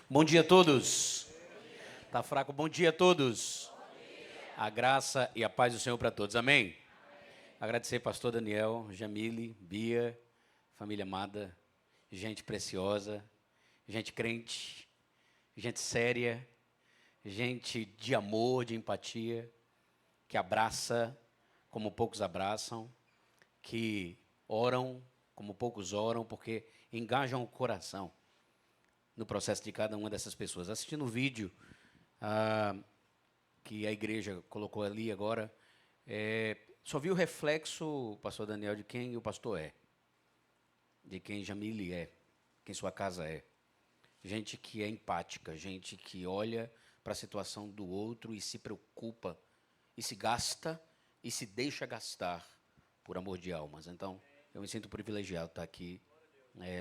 Bom dia a todos. Tá fraco? Bom dia a todos. A graça e a paz do Senhor para todos. Amém? Agradecer pastor Daniel, Jamile, Bia, família amada, gente preciosa, gente crente, gente séria, gente de amor, de empatia, que abraça como poucos abraçam, que oram como poucos oram, porque engajam o coração no processo de cada uma dessas pessoas. Assistindo o vídeo que a igreja colocou ali agora, só vi o reflexo, pastor Daniel, de quem o pastor é, de quem Jamile é, quem sua casa é. Gente que é empática, gente que olha para a situação do outro e se preocupa, e se gasta, e se deixa gastar por amor de almas. Então, eu me sinto privilegiado de estar aqui,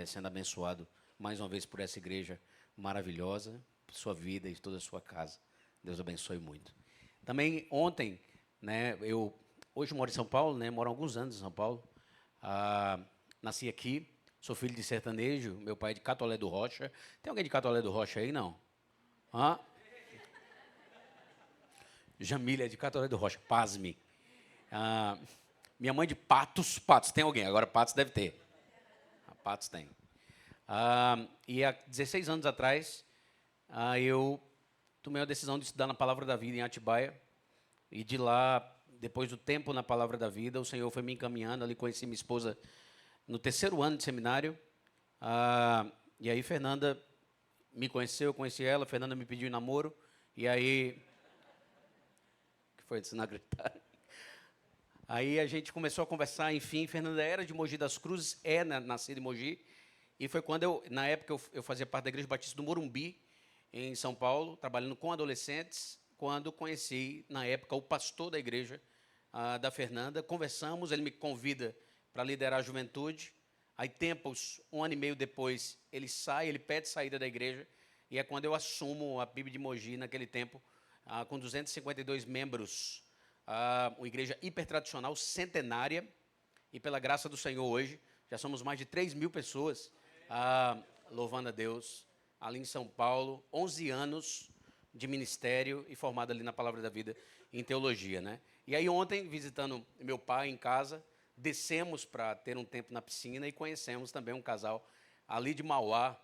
sendo abençoado mais uma vez por essa igreja maravilhosa, por sua vida e toda a sua casa. Deus abençoe muito. Também ontem, né, eu hoje moro em São Paulo, né, moro há alguns anos em São Paulo. Nasci aqui, sou filho de sertanejo, meu pai é de Catolé do Rocha. Tem alguém de Catolé do Rocha aí, não? Hã? Jamília é de Catolé do Rocha, pasme. Minha mãe de Patos, Patos, tem alguém? Agora Patos deve ter. Patos tem. E há 16 anos atrás, eu tomei a decisão de estudar na Palavra da Vida em Atibaia. E de lá, depois do tempo na Palavra da Vida, o Senhor foi me encaminhando. Ali conheci minha esposa no 3º ano de seminário. E aí Fernanda me conheceu, eu conheci ela. Fernanda me pediu em namoro. E aí... O que foi? Você não acreditar? Aí a gente começou a conversar, enfim. Fernanda era de Mogi das Cruzes, nascida em Mogi. E foi quando na época, eu fazia parte da Igreja Batista do Morumbi, em São Paulo, trabalhando com adolescentes, quando conheci, na época, o pastor da igreja, da Fernanda. Conversamos, ele me convida para liderar a juventude. Aí, tempos, 1 ano e meio depois, ele sai, ele pede saída da igreja, e é quando eu assumo a PIB de Mogi, naquele tempo, com 252 membros, uma igreja hipertradicional, centenária, e pela graça do Senhor hoje, já somos mais de 3.000 pessoas, louvando a Deus, ali em São Paulo, 11 anos de ministério e formado ali na Palavra da Vida em teologia, né? E aí ontem, visitando meu pai em casa, descemos para ter um tempo na piscina e conhecemos também um casal ali de Mauá,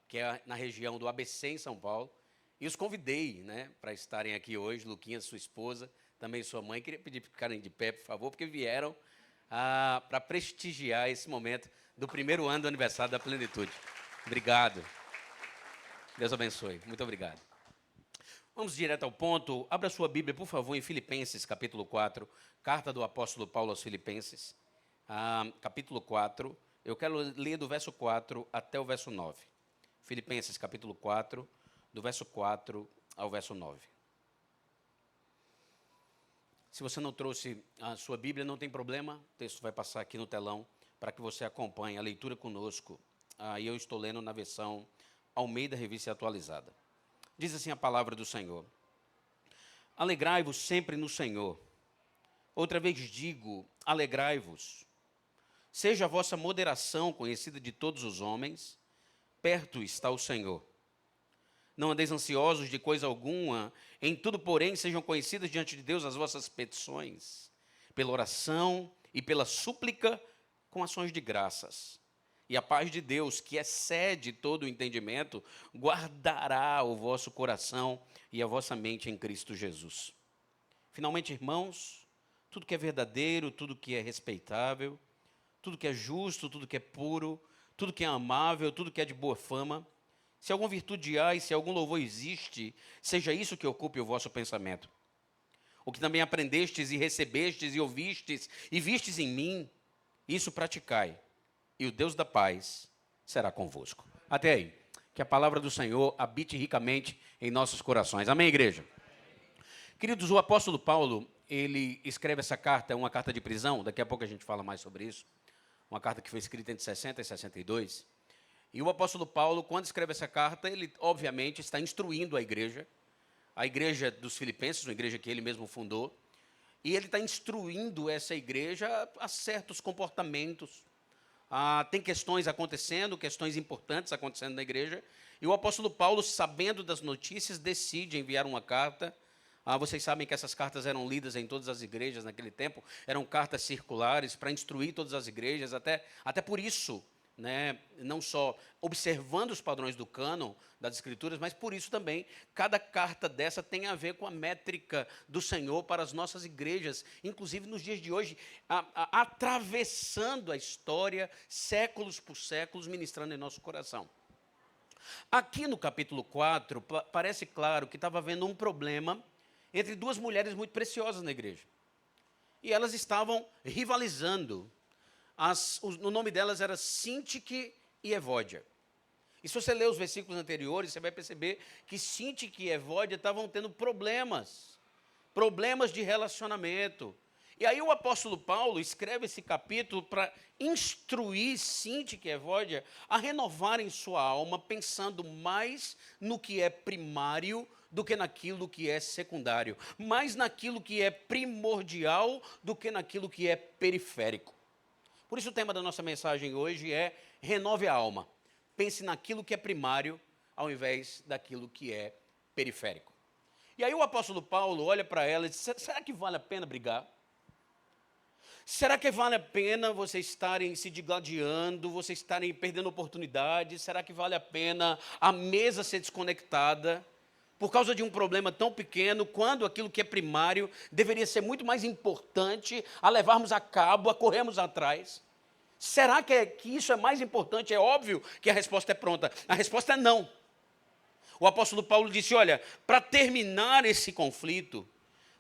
que é na região do ABC em São Paulo, e os convidei, né, para estarem aqui hoje, Luquinha, sua esposa, também sua mãe. Queria pedir para ficarem de pé, por favor, porque vieram para prestigiar esse momento do 1º ano do aniversário da Plenitude. Obrigado. Deus abençoe. Muito obrigado. Vamos direto ao ponto. Abra sua Bíblia, por favor, em Filipenses, capítulo 4. Carta do apóstolo Paulo aos Filipenses, capítulo 4. Eu quero ler do verso 4 até o verso 9. Filipenses, capítulo 4, do verso 4 ao verso 9. Se você não trouxe a sua Bíblia, não tem problema. O texto vai passar aqui no telão para que você acompanhe a leitura conosco. E eu estou lendo na versão Almeida Revista Atualizada. Diz assim a palavra do Senhor: alegrai-vos sempre no Senhor. Outra vez digo, alegrai-vos. Seja a vossa moderação conhecida de todos os homens, perto está o Senhor. Não andeis ansiosos de coisa alguma, em tudo, porém, sejam conhecidas diante de Deus as vossas petições, pela oração e pela súplica, com ações de graças. E a paz de Deus, que excede todo o entendimento, guardará o vosso coração e a vossa mente em Cristo Jesus. Finalmente, irmãos, tudo que é verdadeiro, tudo que é respeitável, tudo que é justo, tudo que é puro, tudo que é amável, tudo que é de boa fama, se alguma virtude há e se algum louvor existe, seja isso que ocupe o vosso pensamento. O que também aprendestes e recebestes e ouvistes e vistes em mim, isso praticai, e o Deus da paz será convosco. Até aí. Que a palavra do Senhor habite ricamente em nossos corações. Amém, igreja? Queridos, o apóstolo Paulo, ele escreve essa carta, é uma carta de prisão, daqui a pouco a gente fala mais sobre isso, uma carta que foi escrita entre 60 e 62, e o apóstolo Paulo, quando escreve essa carta, ele obviamente está instruindo a igreja dos Filipenses, uma igreja que ele mesmo fundou, e ele está instruindo essa igreja a certos comportamentos, tem questões acontecendo, questões importantes acontecendo na igreja, e o apóstolo Paulo, sabendo das notícias, decide enviar uma carta. Vocês sabem que essas cartas eram lidas em todas as igrejas naquele tempo, eram cartas circulares para instruir todas as igrejas, até por isso, né, não só observando os padrões do cânon das Escrituras, mas por isso também, cada carta dessa tem a ver com a métrica do Senhor para as nossas igrejas, inclusive nos dias de hoje, atravessando a história, séculos por séculos, ministrando em nosso coração. Aqui no capítulo 4, parece claro que estava havendo um problema entre duas mulheres muito preciosas na igreja. E elas estavam rivalizando. O nome delas era Sintique e Evódia. E se você ler os versículos anteriores, você vai perceber que Sintique e Evódia estavam tendo problemas de relacionamento. E aí o apóstolo Paulo escreve esse capítulo para instruir Sintique e Evódia a renovarem sua alma, pensando mais no que é primário do que naquilo que é secundário, mais naquilo que é primordial do que naquilo que é periférico. Por isso o tema da nossa mensagem hoje é renove a alma. Pense naquilo que é primário ao invés daquilo que é periférico. E aí o apóstolo Paulo olha para ela e diz, será que vale a pena brigar? Será que vale a pena vocês estarem se digladiando, vocês estarem perdendo oportunidades? Será que vale a pena a mesa ser desconectada por causa de um problema tão pequeno, quando aquilo que é primário deveria ser muito mais importante a levarmos a cabo, a corrermos atrás? Será que isso é mais importante? É óbvio que a resposta é pronta. A resposta é não. O apóstolo Paulo disse, olha, para terminar esse conflito,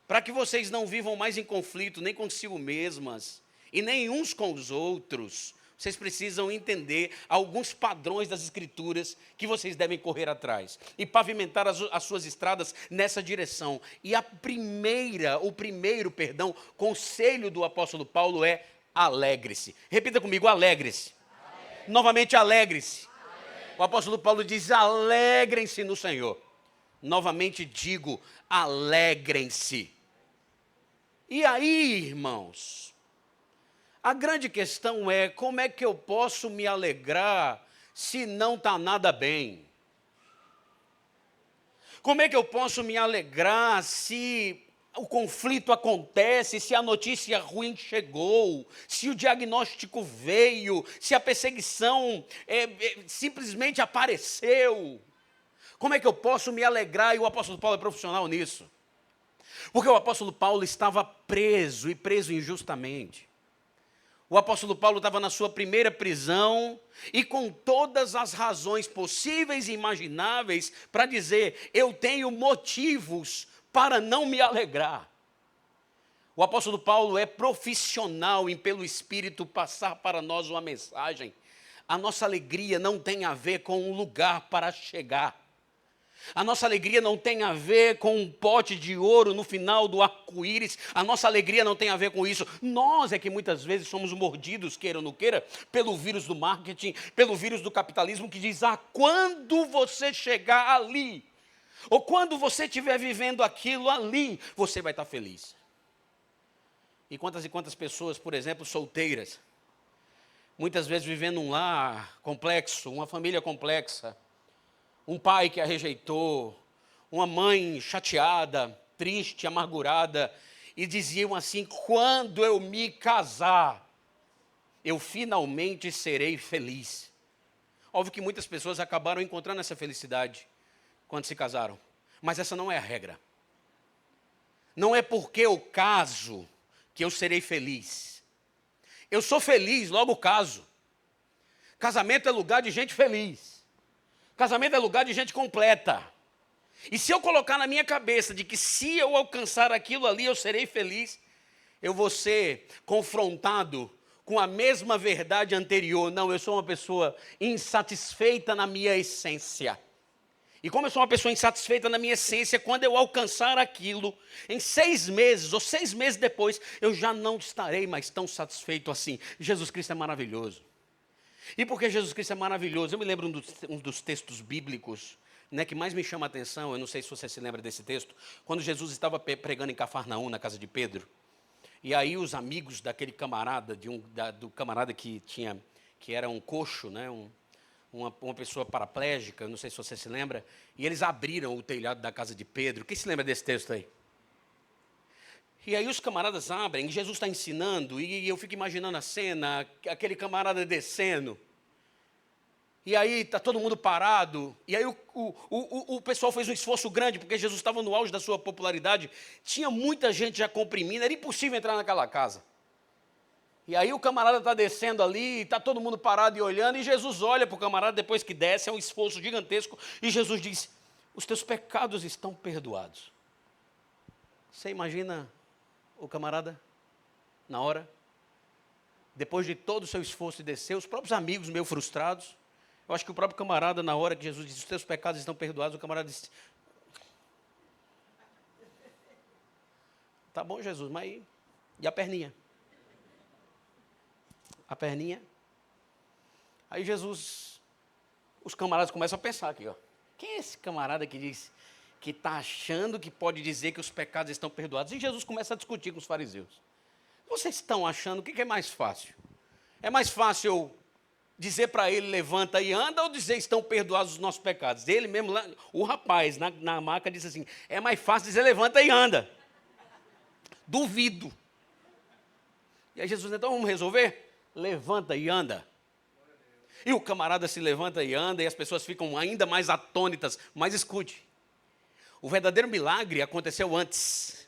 para que vocês não vivam mais em conflito, nem consigo mesmas, e nem uns com os outros, vocês precisam entender alguns padrões das Escrituras que vocês devem correr atrás e pavimentar as suas estradas nessa direção. E o primeiro conselho do apóstolo Paulo é alegre-se. Repita comigo, alegre-se. Novamente, alegre-se. O apóstolo Paulo diz, alegrem-se no Senhor. Novamente digo, alegrem-se. E aí, irmãos, a grande questão é, como é que eu posso me alegrar se não está nada bem? Como é que eu posso me alegrar se o conflito acontece, se a notícia ruim chegou, se o diagnóstico veio, se a perseguição simplesmente apareceu? Como é que eu posso me alegrar? E o apóstolo Paulo é profissional nisso. Porque o apóstolo Paulo estava preso, e preso injustamente. O apóstolo Paulo estava na sua primeira prisão, e com todas as razões possíveis e imagináveis para dizer, eu tenho motivos para não me alegrar. O apóstolo Paulo é profissional em, pelo Espírito, passar para nós uma mensagem. A nossa alegria não tem a ver com um lugar para chegar. A nossa alegria não tem a ver com um pote de ouro no final do arco-íris. A nossa alegria não tem a ver com isso. Nós é que muitas vezes somos mordidos, queira ou não queira, pelo vírus do marketing, pelo vírus do capitalismo que diz, quando você chegar ali, ou quando você estiver vivendo aquilo ali, você vai estar feliz. E quantas pessoas, por exemplo, solteiras, muitas vezes vivendo um lar complexo, uma família complexa, um pai que a rejeitou, uma mãe chateada, triste, amargurada, e diziam assim, quando eu me casar, eu finalmente serei feliz. Óbvio que muitas pessoas acabaram encontrando essa felicidade quando se casaram, mas essa não é a regra. Não é porque eu caso que eu serei feliz. Eu sou feliz, logo caso. Casamento é lugar de gente feliz. Casamento é lugar de gente completa. E se eu colocar na minha cabeça de que se eu alcançar aquilo ali eu serei feliz, eu vou ser confrontado com a mesma verdade anterior. Não, eu sou uma pessoa insatisfeita na minha essência. E como eu sou uma pessoa insatisfeita na minha essência, quando eu alcançar aquilo, em 6 meses ou 6 meses depois, eu já não estarei mais tão satisfeito assim. Jesus Cristo é maravilhoso. E porque Jesus Cristo é maravilhoso, eu me lembro um dos textos bíblicos, né, que mais me chama a atenção, eu não sei se você se lembra desse texto, quando Jesus estava pregando em Cafarnaum, na casa de Pedro, e aí os amigos daquele camarada, do camarada que que era um coxo, né, uma pessoa paraplégica, não sei se você se lembra, e eles abriram o telhado da casa de Pedro. Quem se lembra desse texto aí? E aí os camaradas abrem, Jesus está ensinando, e eu fico imaginando a cena, aquele camarada descendo. E aí está todo mundo parado, e aí o pessoal fez um esforço grande, porque Jesus estava no auge da sua popularidade, tinha muita gente já comprimindo, era impossível entrar naquela casa. E aí o camarada está descendo ali, está todo mundo parado e olhando, e Jesus olha para o camarada depois que desce, é um esforço gigantesco, e Jesus diz, os teus pecados estão perdoados. Você imagina o camarada, na hora, depois de todo o seu esforço de descer, os próprios amigos meio frustrados, eu acho que o próprio camarada, na hora que Jesus disse, os teus pecados estão perdoados, o camarada disse, tá bom, Jesus, mas e a perninha? A perninha? Aí Jesus, os camaradas começam a pensar aqui, ó, quem é esse camarada que diz que está achando que pode dizer que os pecados estão perdoados? E Jesus começa a discutir com os fariseus. Vocês estão achando, o que é mais fácil? É mais fácil eu dizer para ele, levanta e anda, ou dizer, estão perdoados os nossos pecados? Ele mesmo, o rapaz, na maca, disse assim, é mais fácil dizer, levanta e anda. Duvido. E aí Jesus, então vamos resolver? Levanta e anda. E o camarada se levanta e anda, e as pessoas ficam ainda mais atônitas. Mas escute, o verdadeiro milagre aconteceu antes.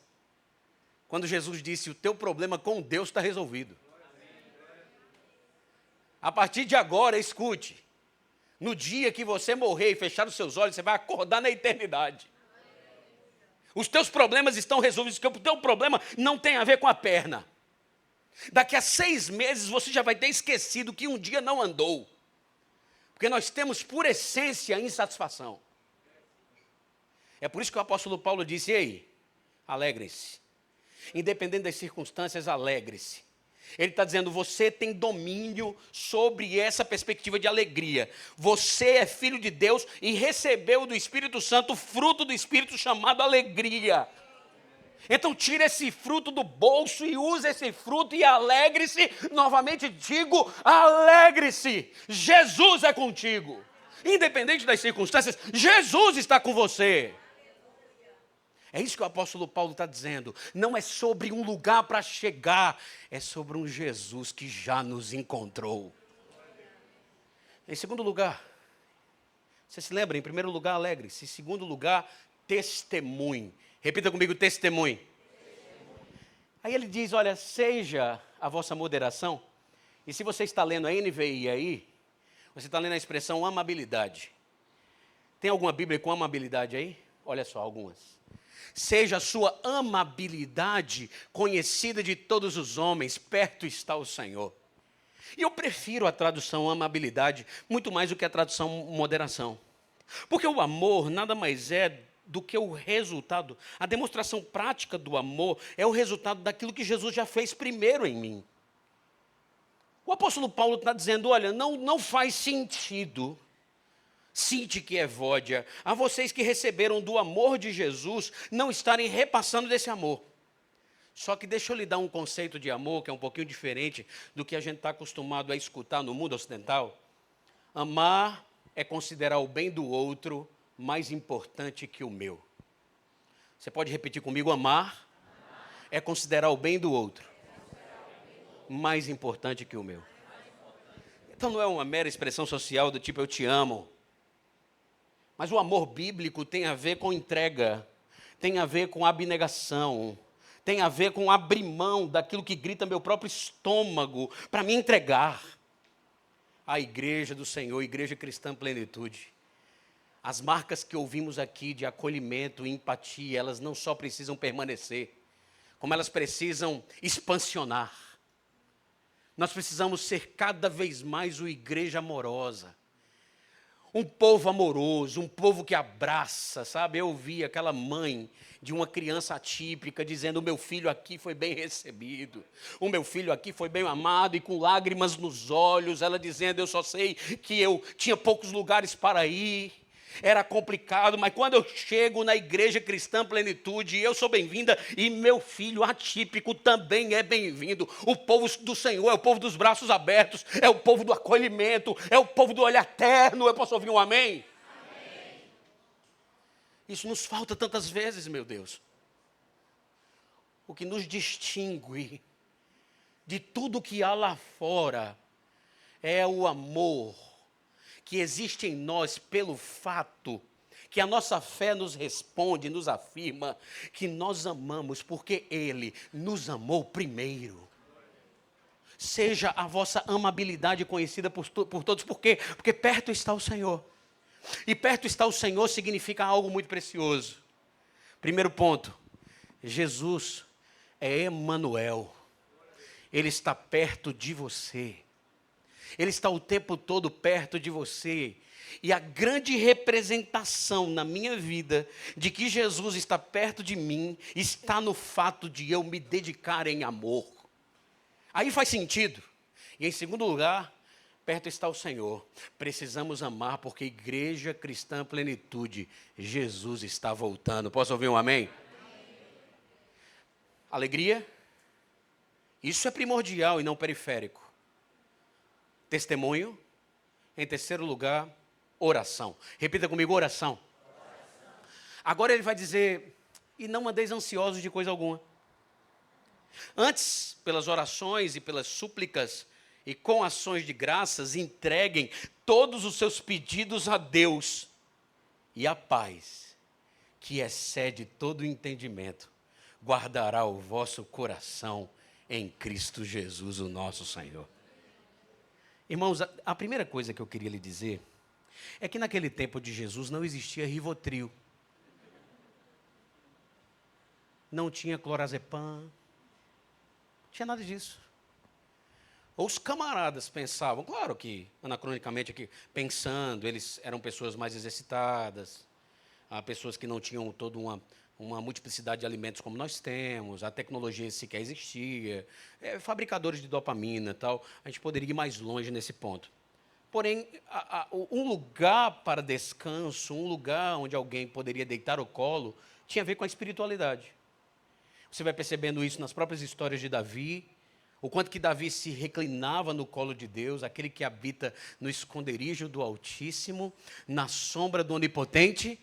Quando Jesus disse, o teu problema com Deus está resolvido. A partir de agora, escute, no dia que você morrer e fechar os seus olhos, você vai acordar na eternidade. Os teus problemas estão resolvidos, porque o teu problema não tem a ver com a perna. Daqui a 6 meses você já vai ter esquecido que um dia não andou. Porque nós temos, por essência, insatisfação. É por isso que o apóstolo Paulo disse, ei, alegrem-se. Independente das circunstâncias, alegre-se. Ele está dizendo, você tem domínio sobre essa perspectiva de alegria. Você é filho de Deus e recebeu do Espírito Santo o fruto do Espírito chamado alegria. Então tira esse fruto do bolso e usa esse fruto e alegre-se. Novamente digo, alegre-se. Jesus é contigo. Independente das circunstâncias, Jesus está com você. É isso que o apóstolo Paulo está dizendo. Não é sobre um lugar para chegar, é sobre um Jesus que já nos encontrou. Em segundo lugar, você se lembra? Em primeiro lugar, alegre-se. Em segundo lugar, testemunhe. Repita comigo, testemunhe. Aí ele diz, olha, seja a vossa moderação. E se você está lendo a NVI aí, você está lendo a expressão amabilidade. Tem alguma Bíblia com amabilidade aí? Olha só, algumas. Seja a sua amabilidade conhecida de todos os homens, perto está o Senhor. E eu prefiro a tradução amabilidade muito mais do que a tradução moderação. Porque o amor nada mais é do que o resultado, a demonstração prática do amor é o resultado daquilo que Jesus já fez primeiro em mim. O apóstolo Paulo está dizendo, olha, não faz sentido, cite que é Evódia, a vocês que receberam do amor de Jesus, não estarem repassando desse amor. Só que deixa eu lhe dar um conceito de amor que é um pouquinho diferente do que a gente está acostumado a escutar no mundo ocidental. Amar é considerar o bem do outro mais importante que o meu. Você pode repetir comigo? Amar é considerar o bem do outro mais importante que o meu. Então não é uma mera expressão social do tipo eu te amo. Mas o amor bíblico tem a ver com entrega, tem a ver com abnegação, tem a ver com abrir mão daquilo que grita meu próprio estômago para me entregar. A igreja do Senhor, Igreja Cristã Plenitude. As marcas que ouvimos aqui de acolhimento e empatia, elas não só precisam permanecer, como elas precisam expansionar. Nós precisamos ser cada vez mais uma igreja amorosa. Um povo amoroso, um povo que abraça, sabe? Eu ouvi aquela mãe de uma criança atípica dizendo, o meu filho aqui foi bem recebido, o meu filho aqui foi bem amado, e com lágrimas nos olhos, ela dizendo, eu só sei que eu tinha poucos lugares para ir, era complicado, mas quando eu chego na Igreja Cristã Plenitude, eu sou bem-vinda e meu filho atípico também é bem-vindo. O povo do Senhor é o povo dos braços abertos, é o povo do acolhimento, é o povo do olhar terno. Eu posso ouvir um amém? Amém. Isso nos falta tantas vezes, meu Deus. O que nos distingue de tudo que há lá fora é o amor que existe em nós pelo fato que a nossa fé nos responde, nos afirma que nós amamos porque Ele nos amou primeiro. Seja a vossa amabilidade conhecida por todos, por quê? Porque perto está o Senhor. E perto está o Senhor significa algo muito precioso. Primeiro ponto, Jesus é Emanuel. Ele está perto de você. Ele está o tempo todo perto de você. E a grande representação na minha vida de que Jesus está perto de mim está no fato de eu me dedicar em amor. Aí faz sentido. E em segundo lugar, perto está o Senhor. Precisamos amar porque Igreja Cristã Plenitude, Jesus está voltando. Posso ouvir um amém? Alegria? Isso é primordial e não periférico. Testemunho. Em terceiro lugar, oração. Repita comigo, oração. Agora ele vai dizer, e não andeis ansiosos de coisa alguma. Antes, pelas orações e pelas súplicas e com ações de graças, entreguem todos os seus pedidos a Deus. E a paz, que excede todo entendimento, guardará o vosso coração em Cristo Jesus, o nosso Senhor. Irmãos, a primeira coisa que eu queria lhe dizer é que naquele tempo de Jesus não existia Rivotril. Não tinha clorazepam. Não tinha nada disso. Os camaradas pensavam, claro que anacronicamente aqui, pensando, eles eram pessoas mais exercitadas, pessoas que não tinham toda uma multiplicidade de alimentos como nós temos, a tecnologia sequer existia, fabricadores de dopamina e tal, a gente poderia ir mais longe nesse ponto. Porém, um lugar para descanso, um lugar onde alguém poderia deitar o colo, tinha a ver com a espiritualidade. Você vai percebendo isso nas próprias histórias de Davi, o quanto que Davi se reclinava no colo de Deus, aquele que habita no esconderijo do Altíssimo, na sombra do Onipotente.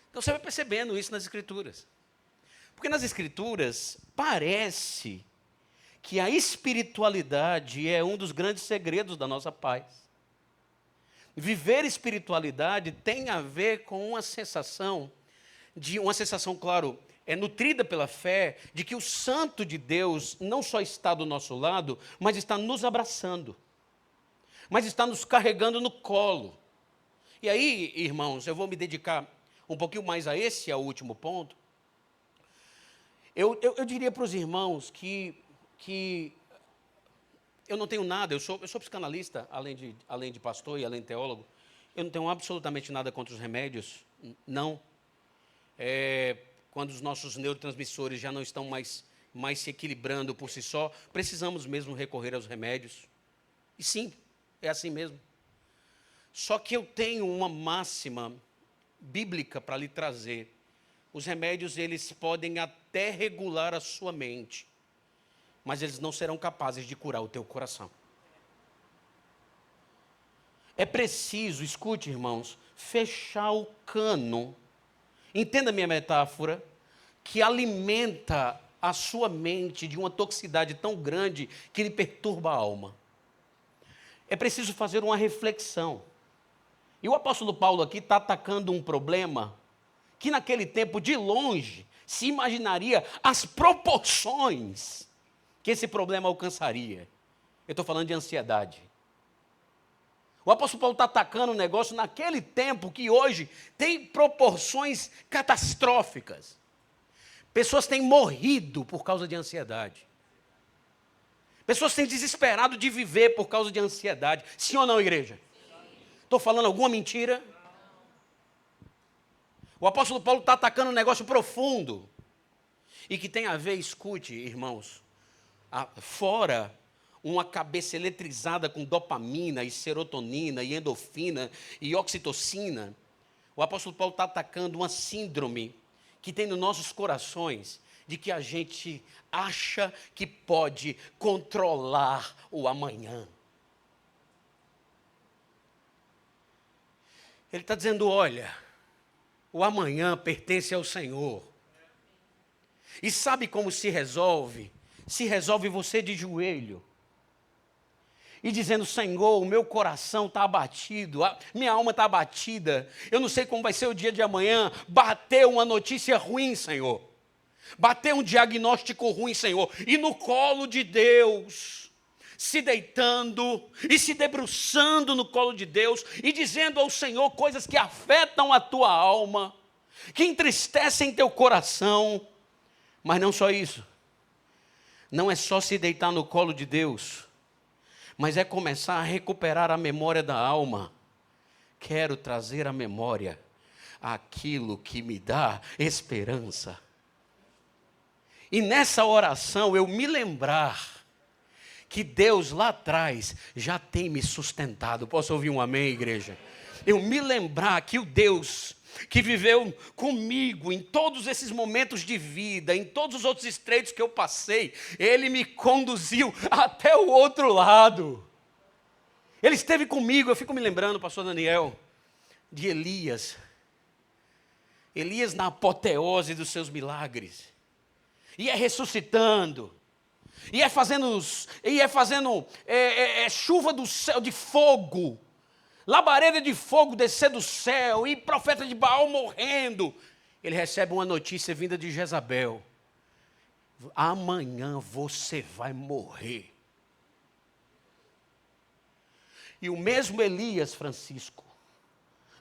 Então você vai percebendo isso nas Escrituras. Porque nas Escrituras parece que a espiritualidade é um dos grandes segredos da nossa paz. Viver espiritualidade tem a ver com uma sensação, claro, nutrida pela fé, de que o Santo de Deus não só está do nosso lado, mas está nos abraçando, mas está nos carregando no colo. E aí, irmãos, eu vou me dedicar um pouquinho mais a esse, ao último ponto. Eu diria para os irmãos que eu não tenho nada, eu sou psicanalista, além de pastor e além de teólogo, eu não tenho absolutamente nada contra os remédios, não. Quando os nossos neurotransmissores já não estão mais se equilibrando por si só, precisamos mesmo recorrer aos remédios. E sim, é assim mesmo. Só que eu tenho uma máxima bíblica para lhe trazer. Os remédios, eles podem até regular a sua mente, mas eles não serão capazes de curar o teu coração. É preciso, escute, irmãos, fechar o cano, entenda a minha metáfora, que alimenta a sua mente de uma toxicidade tão grande que lhe perturba a alma. É preciso fazer uma reflexão. E o apóstolo Paulo aqui está atacando um problema que naquele tempo, de longe, se imaginaria as proporções que esse problema alcançaria. Eu estou falando de ansiedade. O apóstolo Paulo está atacando um negócio naquele tempo que hoje tem proporções catastróficas. Pessoas têm morrido por causa de ansiedade. Pessoas têm desesperado de viver por causa de ansiedade. Sim ou não, igreja? Estou falando alguma mentira? O apóstolo Paulo está atacando um negócio profundo. E que tem a ver, escute, irmãos, fora uma cabeça eletrizada com dopamina e serotonina e endorfina e oxitocina. O apóstolo Paulo está atacando uma síndrome que tem nos nossos corações, de que a gente acha que pode controlar o amanhã. Ele está dizendo, olha, o amanhã pertence ao Senhor. E sabe como se resolve? Se resolve você de joelho. E dizendo, Senhor, o meu coração está abatido, minha alma está abatida. Eu não sei como vai ser o dia de amanhã. Bateu uma notícia ruim, Senhor. Bateu um diagnóstico ruim, Senhor. E no colo de Deus, se deitando e se debruçando no colo de Deus e dizendo ao Senhor coisas que afetam a tua alma, que entristecem teu coração. Mas não só isso. Não é só se deitar no colo de Deus, mas é começar a recuperar a memória da alma. Quero trazer à memória aquilo que me dá esperança. E nessa oração eu me lembrar que Deus lá atrás já tem me sustentado. Posso ouvir um amém, igreja? Eu me lembrar que o Deus que viveu comigo em todos esses momentos de vida, em todos os outros estreitos que eu passei, Ele me conduziu até o outro lado. Ele esteve comigo. Eu fico me lembrando, pastor Daniel, de Elias. Elias na apoteose dos seus milagres. Ia ressuscitando. Ia fazendo chuva do céu de fogo. Labareda de fogo descer do céu, e profeta de Baal morrendo. Ele recebe uma notícia vinda de Jezabel. Amanhã você vai morrer. E o mesmo Elias, Francisco,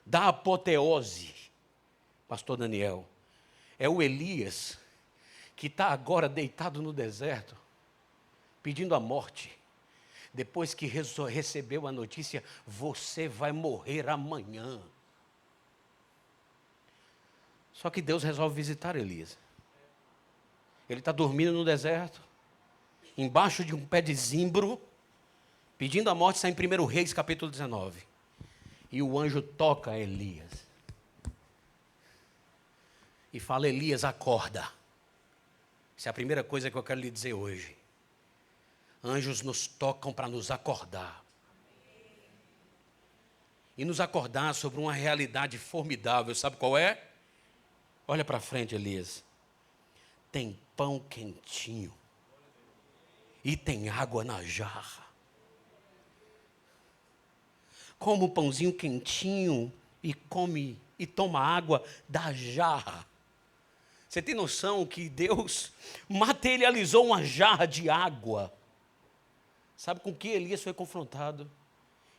da apoteose, pastor Daniel, é o Elias que está agora deitado no deserto, pedindo a morte. Depois que recebeu a notícia, você vai morrer amanhã. Só que Deus resolve visitar Elias. Ele está dormindo no deserto, embaixo de um pé de zimbro, pedindo a morte. Está em 1 Reis, capítulo 19. E o anjo toca a Elias. E fala, Elias, acorda. Essa é a primeira coisa que eu quero lhe dizer hoje. Anjos nos tocam para nos acordar. E nos acordar sobre uma realidade formidável. Sabe qual é? Olha para frente, Elias. Tem pão quentinho. E tem água na jarra. Come o pãozinho quentinho e come e toma água da jarra. Você tem noção que Deus materializou uma jarra de água? Sabe com que Elias foi confrontado?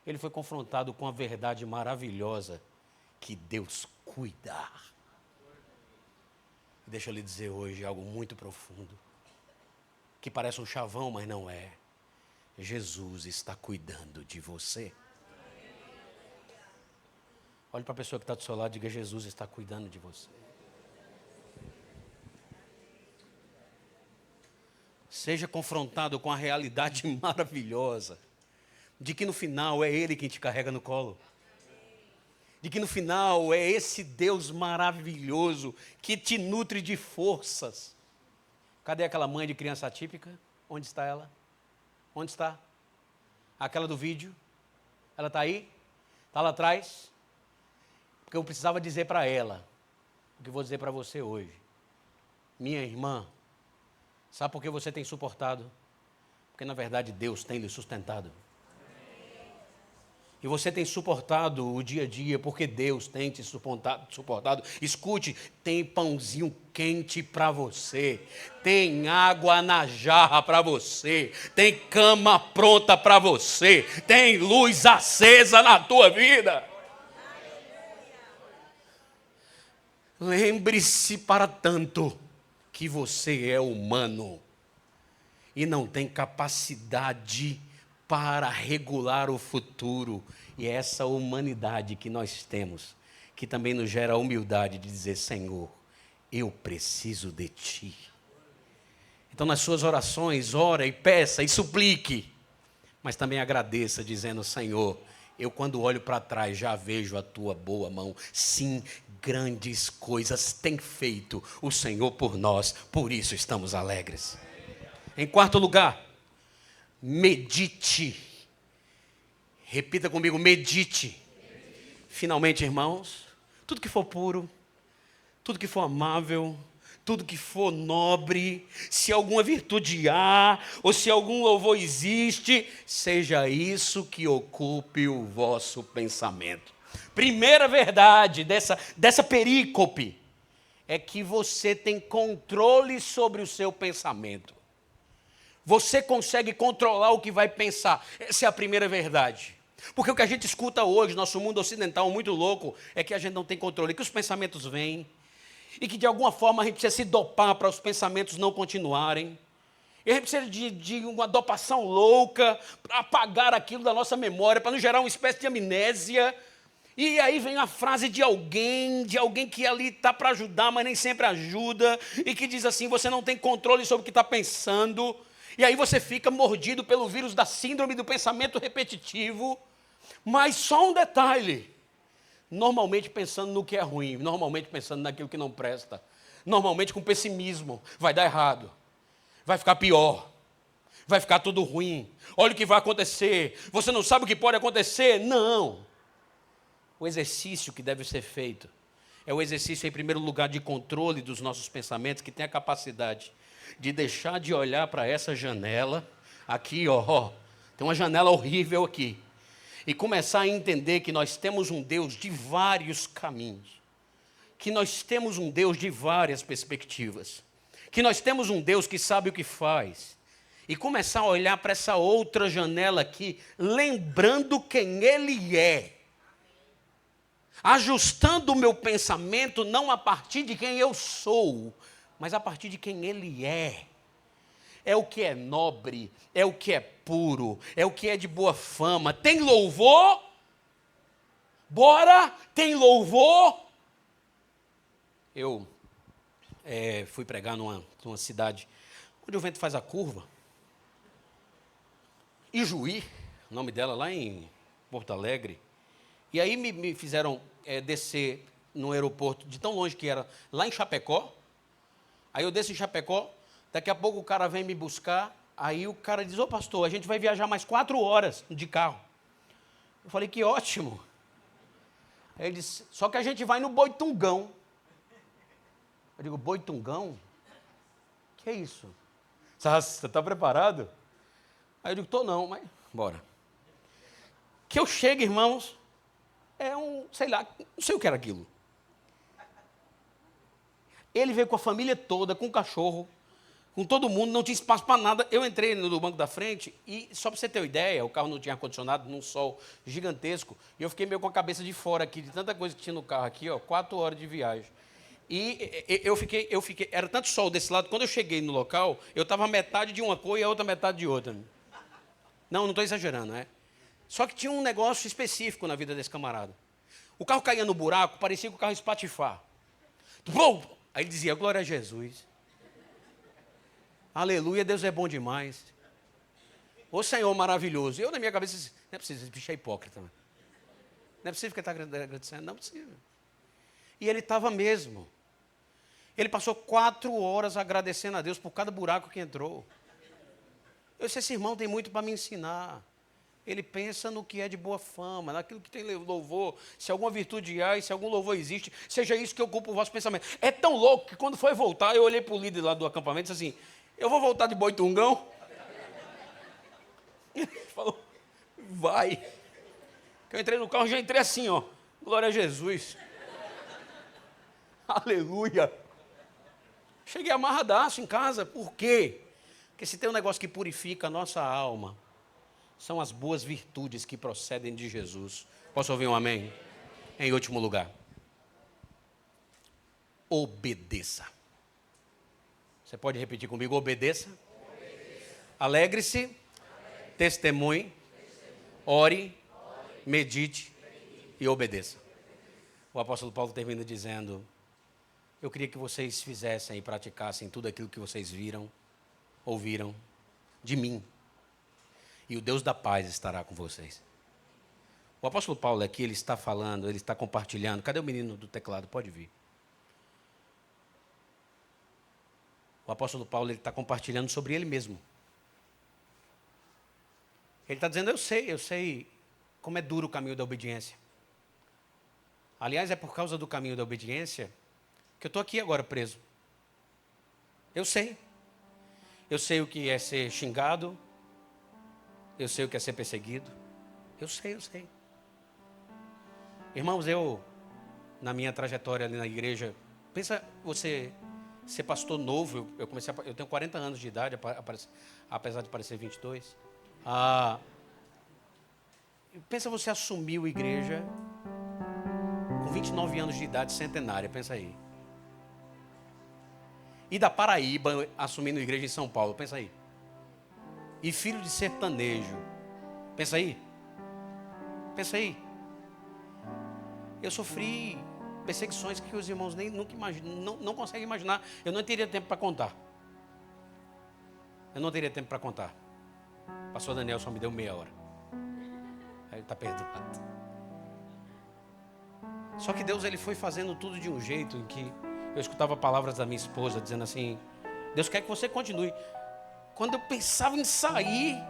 Ele foi confrontado com a verdade maravilhosa que Deus cuida. Deixa eu lhe dizer hoje algo muito profundo, que parece um chavão, mas não é. Jesus está cuidando de você. Olhe para a pessoa que está do seu lado e diga, Jesus está cuidando de você. Seja confrontado com a realidade maravilhosa de que no final é Ele quem te carrega no colo. De que no final é esse Deus maravilhoso que te nutre de forças. Cadê aquela mãe de criança atípica? Onde está ela? Onde está? Aquela do vídeo? Ela está aí? Está lá atrás? Porque eu precisava dizer para ela o que eu vou dizer para você hoje. Minha irmã, sabe por que você tem suportado? Porque, na verdade, Deus tem lhe sustentado. E você tem suportado o dia a dia porque Deus tem te suportado. Escute, tem pãozinho quente para você. Tem água na jarra para você. Tem cama pronta para você. Tem luz acesa na tua vida. Lembre-se para tanto que você é humano e não tem capacidade para regular o futuro. E é essa humanidade que nós temos, que também nos gera a humildade de dizer, Senhor, eu preciso de Ti. Então nas suas orações, ora e peça e suplique. Mas também agradeça, dizendo: Senhor, eu quando olho para trás já vejo a tua boa mão. Sim, grandes coisas tem feito o Senhor por nós, por isso estamos alegres. Em quarto lugar, medite. Repita comigo: medite. Finalmente, irmãos, tudo que for puro, tudo que for amável, tudo que for nobre, se alguma virtude há, ou se algum louvor existe, seja isso que ocupe o vosso pensamento. Primeira verdade dessa perícope é que você tem controle sobre o seu pensamento. Você consegue controlar o que vai pensar. Essa é a primeira verdade. Porque o que a gente escuta hoje, nosso mundo ocidental muito louco, é que a gente não tem controle, que os pensamentos vêm, e que de alguma forma a gente precisa se dopar para os pensamentos não continuarem. E a gente precisa de uma dopação louca para apagar aquilo da nossa memória, para não gerar uma espécie de amnésia. E aí vem a frase de alguém que ali está para ajudar, mas nem sempre ajuda, e que diz assim: você não tem controle sobre o que está pensando. E aí você fica mordido pelo vírus da síndrome do pensamento repetitivo. Mas só um detalhe: normalmente pensando no que é ruim, normalmente pensando naquilo que não presta, normalmente com pessimismo, vai dar errado, vai ficar pior, vai ficar tudo ruim, olha o que vai acontecer, você não sabe o que pode acontecer. Não. O exercício que deve ser feito é o exercício, em primeiro lugar, de controle dos nossos pensamentos, que tem a capacidade de deixar de olhar para essa janela, aqui, ó, tem uma janela horrível aqui, e começar a entender que nós temos um Deus de vários caminhos, que nós temos um Deus de várias perspectivas, que nós temos um Deus que sabe o que faz, e começar a olhar para essa outra janela aqui, lembrando quem Ele é, ajustando o meu pensamento não a partir de quem eu sou, mas a partir de quem Ele é. É o que é nobre, é o que é puro, é o que é de boa fama. Tem louvor? Bora, tem louvor? Eu fui pregar numa cidade onde o vento faz a curva. Ijuí, o nome dela, lá em Porto Alegre. E aí me fizeram descer no aeroporto, de tão longe que era, lá em Chapecó. Aí eu desço em Chapecó, daqui a pouco o cara vem me buscar, aí o cara diz: ô pastor, a gente vai viajar mais 4 horas de carro. Eu falei: que ótimo. Aí ele disse: só que a gente vai no Boitungão. Eu digo: Boitungão? Que é isso? Você está preparado? Aí eu digo: tô não, mas bora. Que eu chego, irmãos, sei lá, não sei o que era aquilo. Ele veio com a família toda, com o cachorro, com todo mundo, não tinha espaço para nada. Eu entrei no banco da frente e, só para você ter uma ideia, o carro não tinha ar-condicionado, num sol gigantesco, e eu fiquei meio com a cabeça de fora aqui, de tanta coisa que tinha no carro aqui, 4 horas de viagem. E eu fiquei, era tanto sol desse lado, quando eu cheguei no local, eu estava metade de uma cor e a outra metade de outra. Não estou exagerando, né? Só que tinha um negócio específico na vida desse camarada. O carro caía no buraco, parecia que o carro ia espatifar. Bum! Aí ele dizia: glória a Jesus. Aleluia, Deus é bom demais. Ô Senhor maravilhoso. Eu, na minha cabeça, disse: não é possível, esse bicho é hipócrita. Não é possível que ele está agradecendo. Não é possível. E ele estava mesmo. Ele passou 4 horas agradecendo a Deus por cada buraco que entrou. Eu disse: esse irmão tem muito para me ensinar. Ele pensa no que é de boa fama, naquilo que tem louvor, se alguma virtude há e se algum louvor existe, seja isso que ocupa o vosso pensamento. É tão louco que quando foi voltar, eu olhei para o líder lá do acampamento e disse assim: eu vou voltar de Boitungão? Ele falou: vai. Eu entrei no carro, já entrei assim, ó, glória a Jesus. Aleluia. Cheguei amarradaço em casa. Por quê? Porque se tem um negócio que purifica a nossa alma, são as boas virtudes que procedem de Jesus. Posso ouvir um amém? Em último lugar, obedeça. Você pode repetir comigo: obedeça. Alegre-se, testemunhe, ore, medite e obedeça. O apóstolo Paulo termina dizendo: eu queria que vocês fizessem e praticassem tudo aquilo que vocês viram, ouviram de mim. e o Deus da paz estará com vocês. O apóstolo Paulo aqui, ele está falando, ele está compartilhando. Cadê o menino do teclado? Pode vir. O apóstolo Paulo, ele está compartilhando sobre ele mesmo. Ele está dizendo, eu sei como é duro o caminho da obediência. Aliás, é por causa do caminho da obediência que eu estou aqui agora preso. Eu sei. Eu sei o que é ser xingado. Eu sei o que é ser perseguido. Eu sei. Irmãos, na minha trajetória ali na igreja, pensa você ser pastor novo, eu tenho 40 anos de idade, apesar de parecer 22. Pensa você assumiu a igreja com 29 anos de idade, centenária, pensa aí. E da Paraíba, assumindo a igreja em São Paulo, pensa aí. E filho de sertanejo, pensa aí. Pensa aí. Eu sofri perseguições que os irmãos nem nunca imaginam, não conseguem imaginar. Eu não teria tempo para contar. Pastor Daniel só me deu meia hora. Ele está perdoado. Só que Deus, ele foi fazendo tudo de um jeito em que eu escutava palavras da minha esposa dizendo assim, Deus quer que você continue. Quando eu pensava em sair,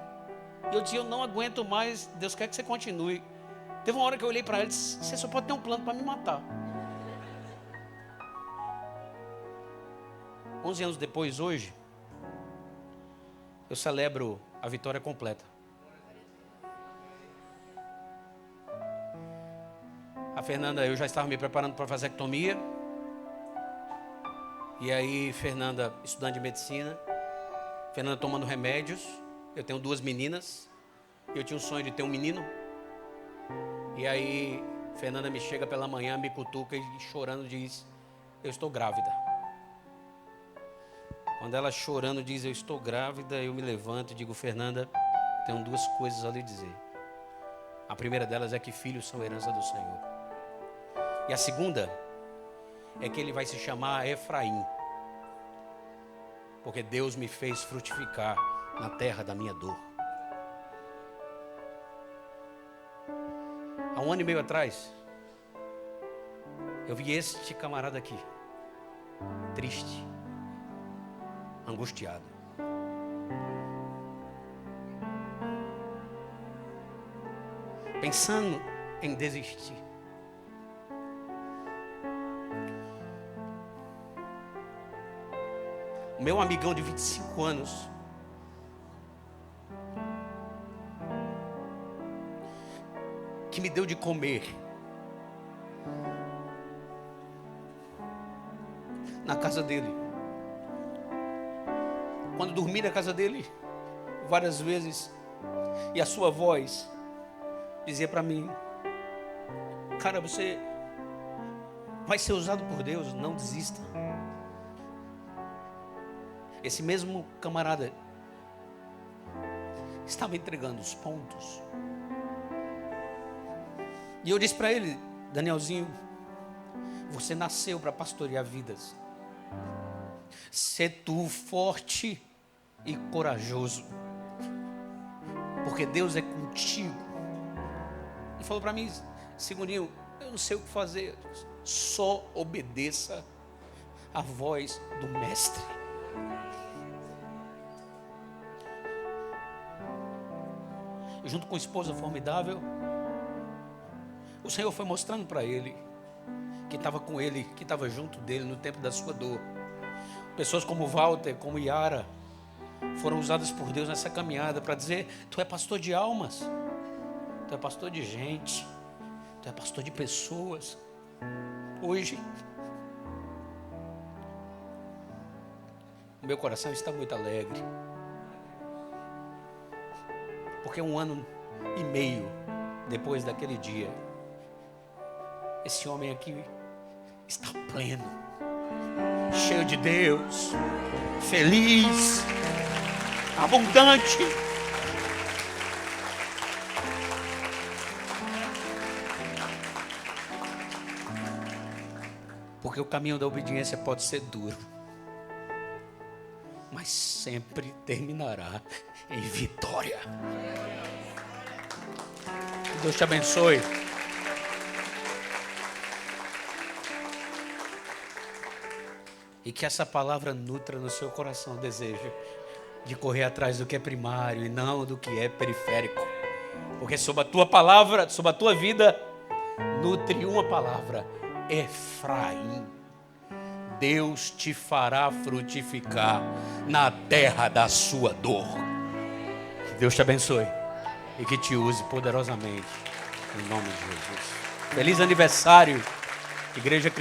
eu dizia, eu não aguento mais, Deus quer que você continue. Teve uma hora que eu olhei para ele e disse, você só pode ter um plano para me matar. 11 anos depois, hoje, eu celebro a vitória completa. A Fernanda, eu já estava me preparando para fazer vasectomia. E aí, Fernanda, estudante de medicina. Fernanda tomando remédios. Eu tenho 2 meninas. Eu tinha um sonho de ter um menino. E aí, Fernanda me chega pela manhã, me cutuca e chorando diz, eu estou grávida. Quando ela chorando diz, eu estou grávida, eu me levanto e digo, Fernanda, tenho 2 coisas a lhe dizer. A primeira delas é que filhos são herança do Senhor. E a segunda é que ele vai se chamar Efraim. Porque Deus me fez frutificar na terra da minha dor. Há 1 ano e meio atrás, eu vi este camarada aqui, triste, angustiado. Pensando em desistir. O meu amigão de 25 anos, que me deu de comer na casa dele. Quando dormi na casa dele, várias vezes, e a sua voz dizia para mim, cara, você vai ser usado por Deus, não desista. Esse mesmo camarada estava entregando os pontos. E eu disse para ele, Danielzinho, você nasceu para pastorear vidas. Sê tu forte e corajoso, porque Deus é contigo. Ele falou para mim, Segurinho, eu não sei o que fazer, só obedeça a voz do mestre. Junto com a esposa formidável, o Senhor foi mostrando para ele que estava com ele, que estava junto dele no tempo da sua dor. Pessoas como Walter, como Yara, foram usadas por Deus nessa caminhada para dizer, tu é pastor de almas, tu é pastor de gente, tu é pastor de pessoas. Hoje, o meu coração está muito alegre, porque 1 ano e meio depois daquele dia, esse homem aqui está pleno, cheio de Deus, feliz, abundante. Porque o caminho da obediência pode ser duro, mas sempre terminará em vitória. Que Deus te abençoe. E que essa palavra nutra no seu coração o desejo de correr atrás do que é primário e não do que é periférico. Porque sob a tua palavra, sob a tua vida, nutre uma palavra: Efraim. Deus te fará frutificar na terra da sua dor. Que Deus te abençoe e que te use poderosamente, em nome de Jesus. Feliz aniversário, Igreja Cristã.